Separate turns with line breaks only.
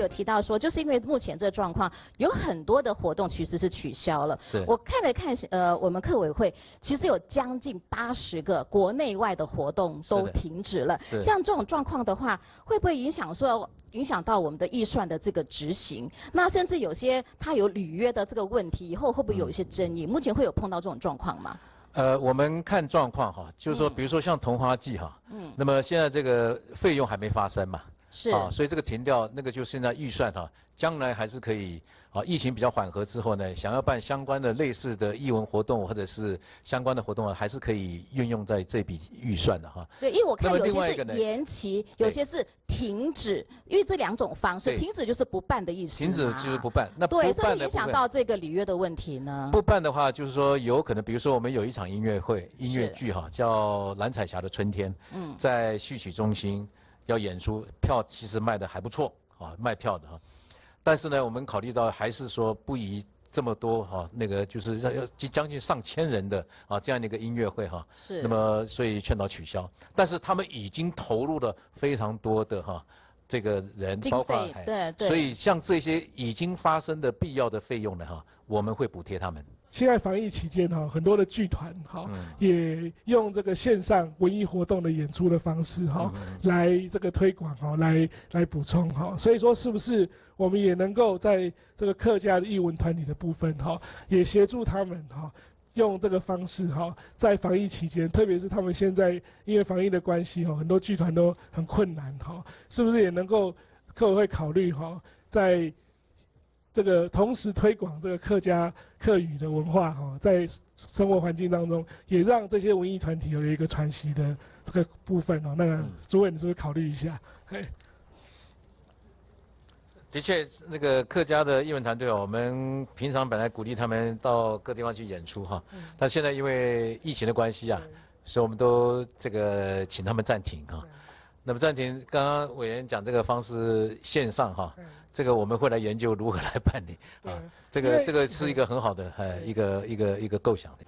有提到说，就是因为目前这个状况，有很多的活动其实是取消了。
是。
我看了看，我们客委会其实有将近80个国内外的活动都停止了。像这种状况的话，会不会影响到我们的预算的这个执行？那甚至有些它有履约的这个问题，以后会不会有一些争议？目前会有碰到这种状况吗？
我们看状况哈，就是说，比如说像桐花季哈，那么现在这个费用还没发生嘛，
是
啊，所以这个停掉那个就现在预算哈，将来还是可以啊，疫情比较缓和之后呢，想要办相关的类似的艺文活动或者是相关的活动啊，还是可以运用在这笔预算的哈。
对，因为我看有些是延期，有些是停止，因为这2种方式，停止就是不办的意思。
停止就是不办，那
对，所以影响到这个履约的问题呢？
不办的话，就是说有可能，比如说我们有一场音乐剧哈，叫《蓝彩霞的春天》，在戏曲中心要演出，票其实卖的还不错啊，卖票的哈。但是呢，我们考虑到还是说不宜这么多哈，那个就是要将近上千人的啊这样的一个音乐会哈，
是。
那么所以劝导取消，但是他们已经投入了非常多的哈这个人，包括
对，
所以像这些已经发生的必要的费用呢哈，我们会补贴他们。
现在防疫期间哈，很多的剧团哈也用这个线上文艺活动的演出的方式哈来这个推广哈，来补充哈。所以说，是不是我们也能够在这个客家的艺文团体的部分哈，也协助他们哈，用这个方式哈，在防疫期间，特别是他们现在因为防疫的关系哈，很多剧团都很困难哈，是不是也能够客委会考虑哈，在这个同时推广这个客家客语的文化哈，在生活环境当中，也让这些文艺团体有一个传习的这个部分哦。那个主委，你是不是考虑一下？
的确，那个客家的艺文团队哦，我们平常本来鼓励他们到各地方去演出哈，但现在因为疫情的关系啊，所以我们都这个请他们暂停哈。那么暂停，刚刚委员讲这个方式线上哈。这个我们会来研究如何来办理啊，这个是一个很好的一个构想的。